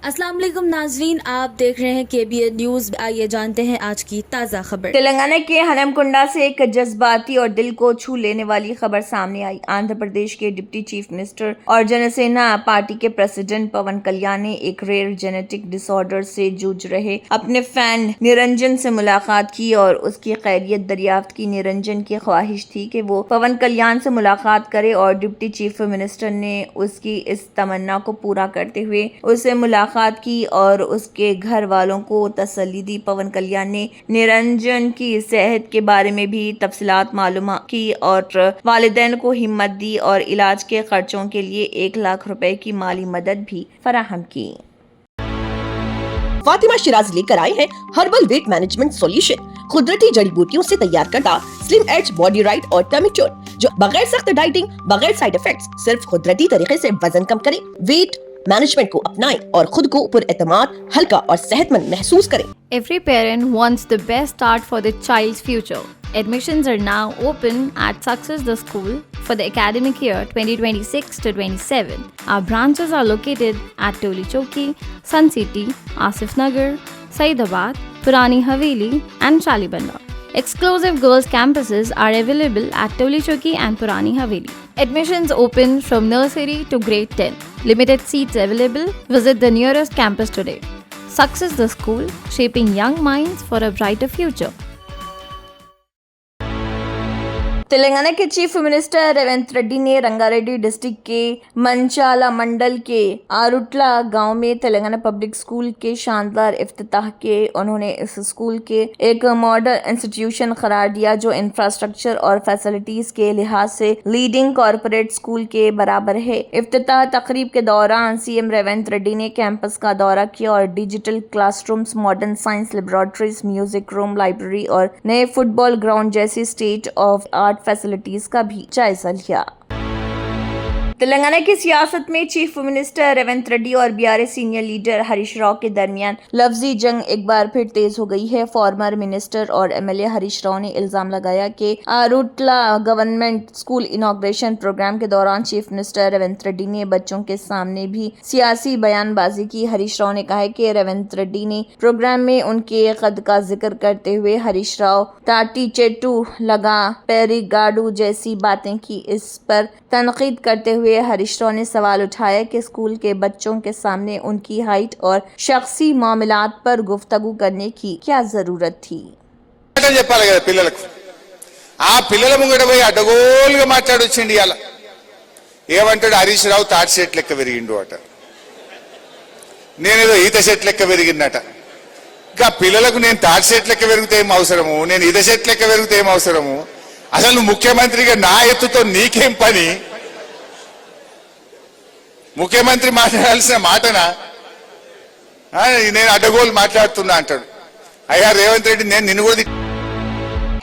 अस्सलाम वालेकुम नाजरीन, आप देख रहे हैं KBN न्यूज़। आइए जानते हैं आज की ताज़ा खबर। तेलंगाना के हनमकुंडा से एक जज्बाती और दिल को छू लेने वाली खबर सामने आई। आंध्र प्रदेश के डिप्टी चीफ मिनिस्टर और जनसेना पार्टी के प्रेसिडेंट पवन कल्याण ने एक रेयर जेनेटिक डिसऑर्डर से जूझ रहे अपने फैन निरंजन से मुलाकात की और उसकी खैरियत दरियाफ्त की। निरंजन की ख्वाहिश थी कि वो पवन कल्याण से मुलाकात करे और डिप्टी चीफ मिनिस्टर ने उसकी इस तमन्ना को पूरा करते हुए उससे मुलाकात की और उसके घर वालों को तसल्ली दी। पवन कल्याण ने निरंजन की सेहत के बारे में भी तफसीलात मालूम की और वालिदैन को हिम्मत दी और इलाज के खर्चों के लिए 1 लाख रुपए की माली मदद भी फराहम की। फातिमा शिराज लेकर आए हैं हर्बल वेट मैनेजमेंट सॉल्यूशन, कुदरती जड़ी बूटियों से तैयार करता स्लिम एज बॉडी राइट और टर्मिक क्योर, जो बगैर सख्त डाइटिंग, बगैर साइड इफेक्ट्स, सिर्फ कुदरती तरीके से वजन कम करे। वेट मैनेजमेंट को अपनाएं और खुद को पुरएतमाद, हल्का और सेहतमंद महसूस करें। Every parent wants the best start for their child's future. Admissions are now open at Success the School for the academic year 2026 to 27. Our branches are located at Toli Choki, Sun City, Asif Nagar, Saidabad, Purani Haveli and Shalibanda. Exclusive girls campuses are available at Toli Choki and Purani Haveli. Admissions open from nursery to grade 10. Limited seats available. Visit the nearest campus today. Success the School, shaping young minds for a brighter future. Telangana के chief minister Revanth Reddy ने Rangareddy district के मंचाला मंडल के आरुट्ला गांव में Telangana public school के शानदार इफ्तिताह के उन्होंने इस स्कूल के एक मॉडल इंस्टीट्यूशन करार दिया जो इंफ्रास्ट्रक्चर और फैसिलिटीज के लिहाज से लीडिंग कॉरपोरेट स्कूल के बराबर है। इफ्तिताह तकरीब के दौरान सीएम रेवंत रेड्डी ने कैंपस का दौरा किया और digital classrooms, modern science laboratories, music room, library और नए फुटबॉल ग्राउंड जैसी स्टेट ऑफ आर्ट फैसिलिटीज का भी जायजा लिया। तेलंगाना की सियासत में चीफ मिनिस्टर रेवंत रेड्डी और BRS senior leader Harish Rao के दरमियान लफ्जी जंग एक बार फिर तेज हो गई है। फॉर्मर मिनिस्टर और एमएलए हरीश राव ने इल्जाम लगाया कि आरुट्ला गवर्नमेंट स्कूल इनॉग्रेशन प्रोग्राम के दौरान चीफ मिनिस्टर रेवंत रेड्डी ने बच्चों के सामने भी सियासी बयानबाजी की। हरीश राव ने कहा है कि रेवंत रेड्डी ने प्रोग्राम में उनके कद का जिक्र करते हुए हरीश राव ताटी चेटू लगा पेरिगाडू जैसी बातें की। इस पर तनकीद करते हुए हरीश राव ने सवाल उठाया कि स्कूल के बच्चों के सामने उनकी हाइट और शख्सी मामलात पर गुफ्तगू करने की क्या जरूरत थी। ఏమంటాడు హరీష్ రావు తాటి చెట్టు లెక్క పెరిగిండు అట, నేనేదో ఈత చెట్టు లెక్క పెరిగినట. ఇంకా పిల్లలకు నేను తాటి చెట్టు లెక్క పెరిగితే ఏం అవసరము, నేను ఈత చెట్టు లెక్క పెరిగితే ఏం అవసరము, అసలు నువ్వు ముఖ్యమంత్రిగా నా ఎత్తుతో నీకేం పని, ముఖ్యమంత్రి మాట్లాడాల్సిన మాటనా, నేను అడ్డగోలు మాట్లాడుతున్నా అంటాడు. అయ్యా రేవంత్ రెడ్డి, నేను నిన్ను కూడా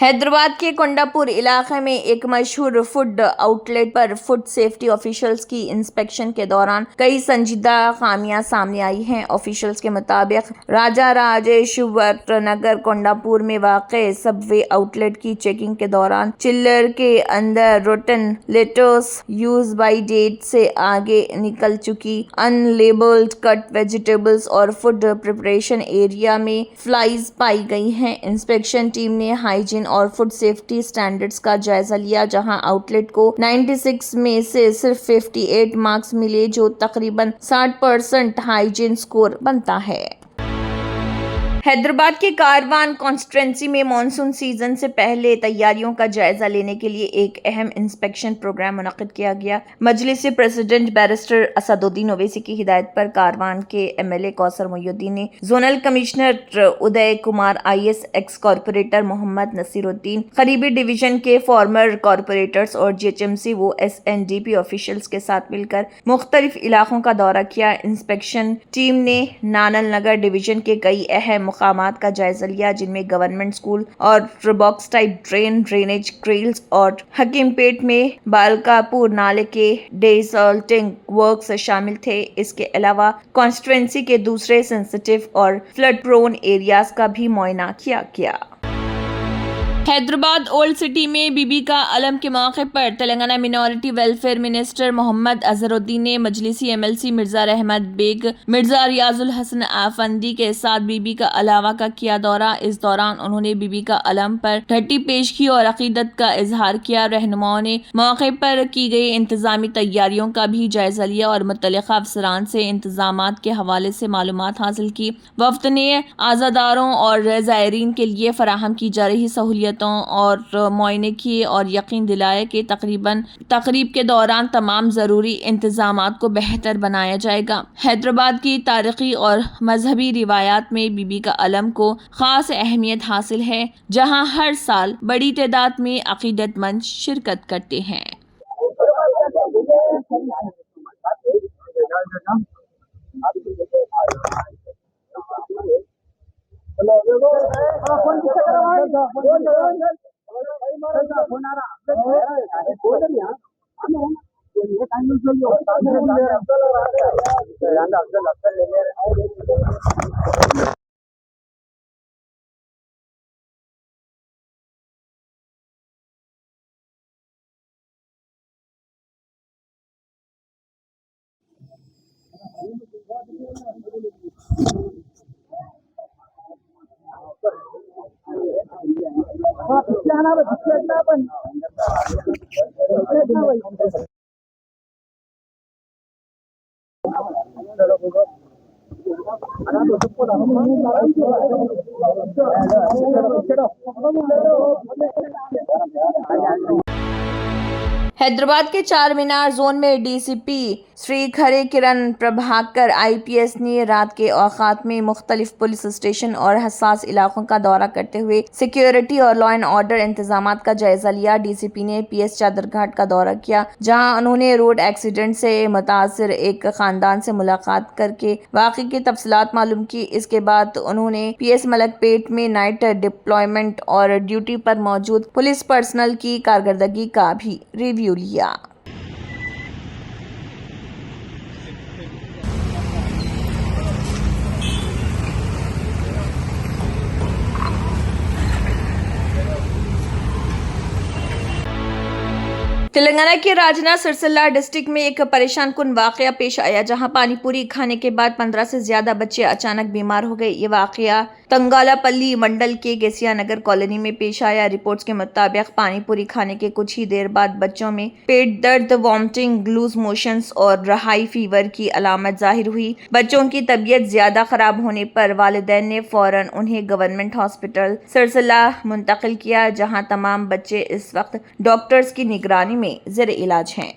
हैदराबाद के कोंडापुर इलाके में एक मशहूर फूड आउटलेट पर फूड सेफ्टी ऑफिशियल्स की इंस्पेक्शन के दौरान कई संजीदा खामियां सामने आई हैं। ऑफिशियल्स के मुताबिक राजा राजेश्वर नगर कोंडापुर में वाक़े सबवे आउटलेट की चेकिंग के दौरान चिल्लर के अंदर रोटन लेटोस यूज बाई डेट से आगे निकल चुकी अनलेबल्ड कट वेजिटेबल्स और फूड प्रिपरेशन एरिया में फ्लाइज पाई गई हैं। इंस्पेक्शन टीम ने हाइजीन और फूड सेफ्टी स्टैंडर्ड्स का जायजा लिया, जहां आउटलेट को 96 में से सिर्फ 58 मार्क्स मिले, जो तकरीबन 60% हाइजीन स्कोर बनता है। हैदराबाद के कारवान कॉन्स्टिट्यूंसी में मॉनसून सीजन से पहले तैयारियों का जायजा लेने के लिए एक अहम इंस्पेक्शन प्रोग्राम मुनक्किद किया गया। मजलिस प्रेसिडेंट बैरिस्टर असदुद्दीन ओवैसी की हिदायत पर कारवान के एमएलए कौसर मोइनुद्दीन ने zonal commissioner Uday Kumar IAS, ex corporator Mohammed Naseeruddin, करीबी डिवीजन के फॉर्मर कॉरपोरेटर्स और GHMC वो SNDP ऑफिशियल्स के साथ मिलकर मुख्तलिफ इलाकों का दौरा किया। इंस्पेक्शन टीम ने नानल नगर डिवीजन के कई अहम मुकामात का जायजा लिया, जिनमें गवर्नमेंट स्कूल और बॉक्स टाइप ड्रेनेज ग्रिल्स और हकीमपेट में बालकापुर नाले के डेसल्टिंग वर्क्स शामिल थे। इसके अलावा कॉन्स्टिट्यूंसी के दूसरे सेंसिटिव और फ्लड प्रोन एरियाज का भी मुआयना किया गया। हैदराबाद ओल्ड सिटी में बीबी का अलम के मौके पर Telangana minority welfare minister Mohammad Azharuddin ने मजलिसी एमएलसी मिर्जा रहमत बेग, मिर्जा रियाजुल हसन आफंदी के साथ बीबी का अलावा का किया दौरा। इस दौरान उन्होंने बीबी का अलम पर घटी पेश की और अकीदत का इजहार किया। रहनुमाओं ने मौके पर की गई इंतजामी तैयारियों का भी जायजा लिया और मुतल्लिका अफसरान से इंतजामात के हवाले से मालूमात हासिल की। वफ्द ने आज़ादारों और ज़ायरीन के लिए फराहम की जा रही सहूलियतों और मुआयने किए और यकीन दिलाया कि तकरीब के दौरान तमाम ज़रूरी इंतजामात को बेहतर बनाया जाएगा। हैदराबाद की तारीखी और मजहबी रिवायात में बीबी का अलम को ख़ास अहमियत हासिल है, जहां हर साल बड़ी तादाद में अकीदतमंद शिरकत करते हैं। हैदराबाद के चार मीनार जोन में डीसीपी श्री खरे किरण प्रभाकर आईपीएस ने रात के औकात में मुख्तलिफ पुलिस स्टेशन और हसास इलाकों का दौरा करते हुए सिक्योरिटी और लॉ एंड ऑर्डर इंतजामात का जायजा लिया। डीसीपी ने पीएस चादरघाट का दौरा किया, जहां उन्होंने रोड एक्सीडेंट से मुतासिर एक खानदान से मुलाकात करके वाक़ई की तफसीलात मालूम की। इसके बाद उन्होंने पीएस मलकपेट में नाइट डिप्लॉयमेंट और ड्यूटी पर मौजूद पुलिस पर्सनल की कारकर्दगी का भी रिव्यू लिया। तेलंगाना के राजना सिरसिल्ला डिस्ट्रिक्ट में एक परेशान कुन वाकया पेश आया, जहां पानीपुरी खाने के बाद 15 से ज्यादा बच्चे अचानक बीमार हो गए। ये वाकया तंगालापल्ली मंडल के गेसिया नगर कॉलोनी में पेश आया। रिपोर्ट्स के मुताबिक पानीपुरी खाने के कुछ ही देर बाद बच्चों में पेट दर्द, वॉमिटिंग, लूज मोशंस और हाई फीवर की अलामत जाहिर हुई। बच्चों की तबीयत ज्यादा खराब होने पर वालिदैन ने फौरन उन्हें गवर्नमेंट हॉस्पिटल सिरसिल्ला मुंतकिल किया, जहां तमाम बच्चे इस वक्त डॉक्टर्स की निगरानी में ज़ेर इलाज हैं।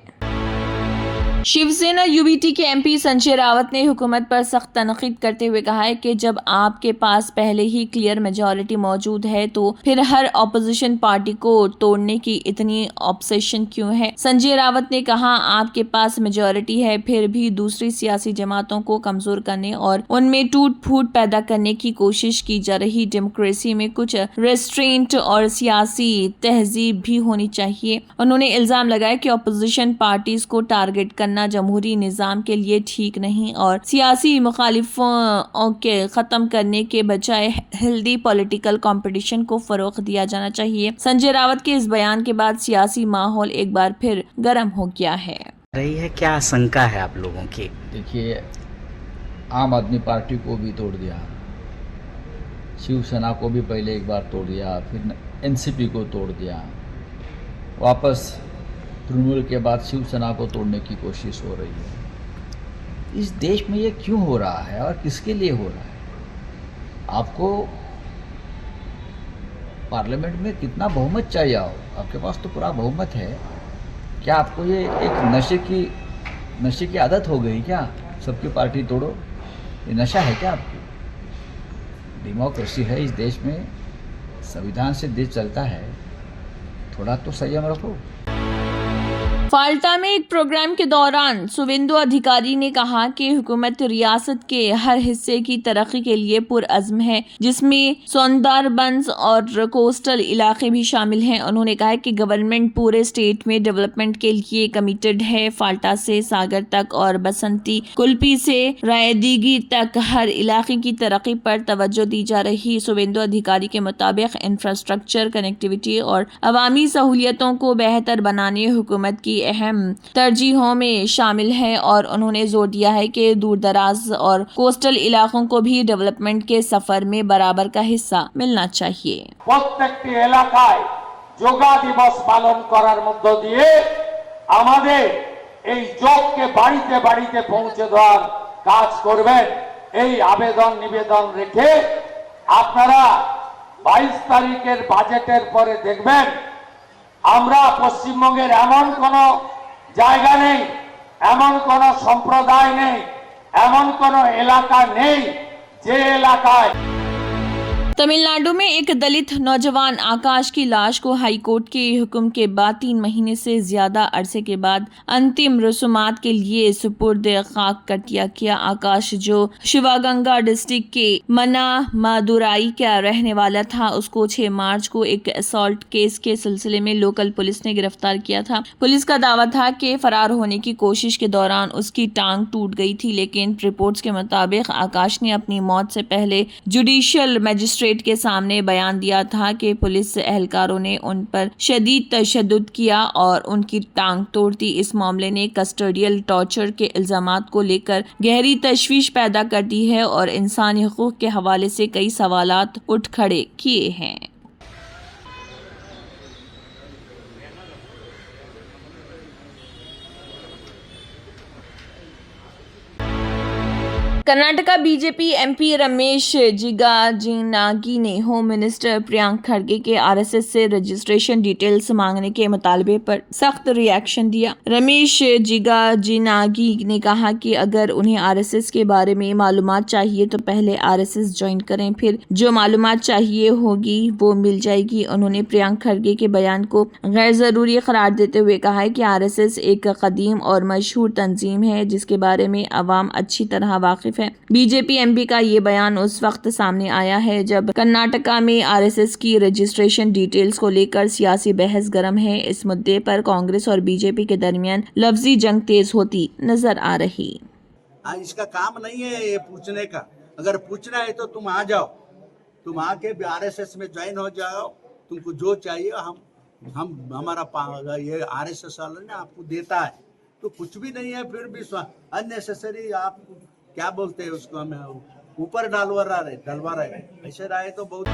शिवसेना यूबीटी के एमपी संजय रावत ने हुकूमत पर सख्त तनकीद करते हुए कहा है कि जब आपके पास पहले ही क्लियर मेजॉरिटी मौजूद है तो फिर हर ऑपोजिशन पार्टी को तोड़ने की इतनी ऑब्सेशन क्यों है। संजय रावत ने कहा, आपके पास मेजॉरिटी है फिर भी दूसरी सियासी जमातों को कमजोर करने और उनमें टूट फूट पैदा करने की कोशिश की जा रही। डेमोक्रेसी में कुछ रेस्ट्रेंट और सियासी तहजीब भी होनी चाहिए। उन्होंने इल्जाम लगाया कि ऑपोजिशन पार्टीज को टारगेट करना जमहूरी निजाम के लिए ठीक नहीं और सियासी मुखालिफों के खत्म करने के बजाय हेल्दी पॉलिटिकल कंपटीशन को फरोग दिया जाना चाहिए। संजय रावत के इस बयान के बाद सियासी माहौल एक बार फिर गर्म हो गया है। रही है क्या आशंका है आप लोगों की? देखिए, आम आदमी पार्टी को भी तोड़ दिया, शिवसेना को भी पहले एक बार तोड़ दिया, फिर एनसीपी को तोड़ दिया, वापस तृणमूल के बाद शिवसेना को तोड़ने की कोशिश हो रही है। इस देश में ये क्यों हो रहा है और किसके लिए हो रहा है? आपको पार्लियामेंट में कितना बहुमत चाहिए हो? आपके पास तो पूरा बहुमत है। क्या आपको ये एक नशे की आदत हो गई क्या? सबकी पार्टी तोड़ो, ये नशा है क्या आपकी? डेमोक्रेसी है इस देश में, संविधान से देश चलता है, थोड़ा तो संयम रखो। फाल्टा में एक प्रोग्राम के दौरान शुभेंदु अधिकारी ने कहा कि हुकूमत रियासत के हर हिस्से की तरक्की के लिए पुरअज़्म है, जिसमें सुंदरबंस और कोस्टल इलाके भी शामिल हैं। उन्होंने कहा कि गवर्नमेंट पूरे स्टेट में डेवलपमेंट के लिए कमिटेड है। फाल्टा से सागर तक और बसंती कुल्पी से रायदीगी तक हर इलाके की तरक्की पर तवज्जो दी जा रही। शुभेंदु अधिकारी के मुताबिक इंफ्रास्ट्रक्चर, कनेक्टिविटी और अवामी सहूलियतों को बेहतर बनाने हुकूमत की अहम तरजीहों में शामिल है और उन्होंने जोर दिया है कि दूर दराज और कोस्टल इलाकों को भी डेवलपमेंट के सफर में बराबर का हिस्सा मिलना चाहिए। প্রত্যেকটি এলাকায় যোগা দিবস পালন করার মধ্য দিয়ে আমাদের এই যোগকে বাড়িতে বাড়িতে পৌঁছে দেওয়ার কাজ করবেন, এই আবেদন নিবেদন রেখে আপনারা 22 তারিখের বাজেটের পরে দেখবেন আমরা পশ্চিমবঙ্গের এমন কোনো জায়গা নেই, এমন কোনো সম্প্রদায় নেই, এমন কোনো এলাকা নেই যে এলাকায় तमिलनाडु में एक दलित नौजवान आकाश की लाश को हाईकोर्ट के हुक्म के बाद 3 महीने से ज्यादा अरसे के बाद अंतिम रसूमात के लिए सुपुर्द खाक कर दिया गया। आकाश, जो शिवगंगा डिस्ट्रिक्ट के मना मादुराई का रहने वाला था, उसको 6 मार्च को एक असॉल्ट केस के सिलसिले में लोकल पुलिस ने गिरफ्तार किया था। पुलिस का दावा था कि फरार होने की कोशिश के दौरान उसकी टांग टूट गई थी, लेकिन रिपोर्ट्स के मुताबिक आकाश ने अपनी मौत से पहले जुडिशियल मजिस्ट्रेट के सामने बयान दिया था कि पुलिस एहलकारों ने उन पर शदीद तशद्दुद किया और उनकी टांग तोड़ दी। इस मामले ने कस्टोडियल टॉर्चर के इल्जामात को लेकर गहरी तशवीश पैदा कर दी है और इंसानी हुकूक के हवाले से कई सवालात उठ खड़े किए हैं। कर्नाटका बीजेपी एमपी रमेश जिगाजिनागी ने होम मिनिस्टर प्रियंक खड़गे के आरएसएस से रजिस्ट्रेशन डिटेल्स मांगने के मुतालबे पर सख्त रिएक्शन दिया। रमेश जिगाजिनागी ने कहा कि अगर उन्हें आरएसएस के बारे में मालूमात चाहिए तो पहले आरएसएस ज्वाइन करें, फिर जो मालूमात चाहिए होगी वो मिल जाएगी। उन्होंने प्रियंक खड़गे के बयान को गैर जरूरी करार देते हुए कहा है कि आरएसएस एक कदीम और मशहूर तंजीम है जिसके बारे में अवाम अच्छी तरह वाकिफ है। बीजेपी एमपी का ये बयान उस वक्त सामने आया है जब कर्नाटका में आरएसएस की रजिस्ट्रेशन डिटेल्स को लेकर सियासी बहस गर्म है। इस मुद्दे पर कांग्रेस और बीजेपी के दरमियान लफ्जी जंग तेज होती नजर आ रही। इसका काम नहीं है ये पूछने का, अगर पूछना है तो तुम आ जाओ, तुम आके आरएसएस में ज्वाइन हो जाओ, तुमको जो चाहिए हम हमारा ये आरएसएस वाला ने आपको देता है, तो कुछ भी नहीं है। फिर भी अननेसेसरी आप क्या बोलते हैं उसको, हमें ऊपर डलवा रहे ऐसे रहे तो बहुत।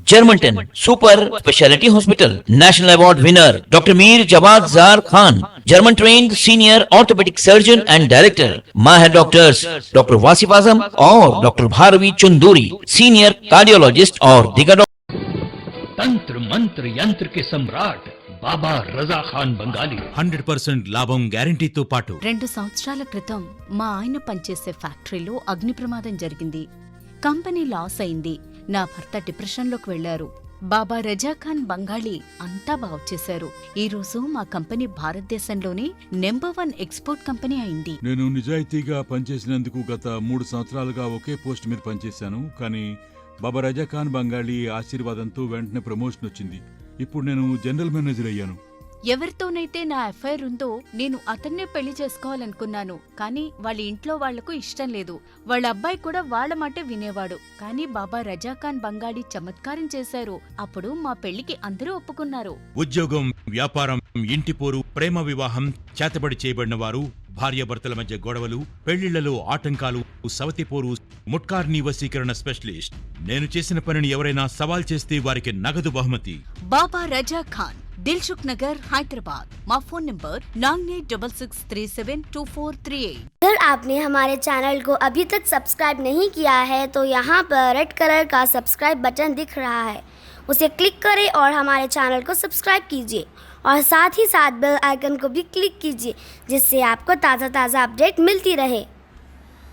Germanten super speciality hospital, national award winner doctor Mir Jawad Zar Khan, German trained senior orthopaedic surgeon and director, माहिर डॉक्टर्स डॉक्टर वासिफ आजम और doctor Bharavi Chunduri, senior cardiologist और दीगर तंत्र मंत्र यंत्र के सम्राट బాబా రజా ఖాన్ బంగాలి 100% లాభం గ్యారెంటీతో పాటు 2 సంవత్సరాల క్రితం మా ఆయన పనిచేసే ఫ్యాక్టరీలో అగ్ని ప్రమాదం జరిగింది. కంపెనీ లాస్ అయింది. నా భర్త డిప్రెషన్లోకి వెళ్లారు. బాబా రజా ఖాన్ బంగాళీ అంతా బాగు చేశారు. ఈ రోజు మా కంపెనీ భారతదేశంలోనే నెంబర్ 1 ఎక్స్పోర్ట్ కంపెనీ అయింది. నేను నిజాయితీగా పనిచేసినందుకు గత 3 సంవత్సరాలుగా ఒకే పోస్ట్ మీద పనిచేశాను. కానీ బాబా రజా ఖాన్ బంగాళీ ఆశీర్వాదంతో వెంటనే ప్రమోషన్ వచ్చింది. ఇప్పుడు నేను జనరల్ మేనేజర్ అయ్యాను. ఎవరితోనైతే నా అఫైర్ ఉందో నేను అతన్నే పెళ్లి చేసుకోవాలనుకున్నాను. కానీ వాళ్ళ ఇంట్లో వాళ్లకు ఇష్టం లేదు. వాళ్ళ అబ్బాయి కూడా వాళ్ళ మాటే వినేవాడు. కానీ బాబా రజాఖాన్ బంగాళీ చమత్కారం చేశారు. అప్పుడు మా పెళ్లికి అందరూ ఒప్పుకున్నారు. ఉద్యోగం, వ్యాపారం, ఇంటి పోరు, ప్రేమ వివాహం, చేతబడి చేయబడిన వారు, భార్యాభర్తల మధ్య గొడవలు, పెళ్లిళ్లలో ఆటంకాలు, సవతిపోరు, ముట్కార్ని వశీకరణ స్పెషలిస్ట్. నేను చేసిన పనిని ఎవరైనా సవాల్ చేస్తే వారికి నగదు బహుమతి. బాబా రజా ఖాన్, दिलसुख नगर, हैदराबाद। माँ फोन नंबर 9866372438। अगर आपने हमारे चैनल को अभी तक सब्सक्राइब नहीं किया है तो यहाँ पर रेड कलर का सब्सक्राइब बटन दिख रहा है, उसे क्लिक करें और हमारे चैनल को सब्सक्राइब कीजिए और साथ ही साथ बेल आइकन को भी क्लिक कीजिए जिससे आपको ताज़ा अपडेट मिलती रहे।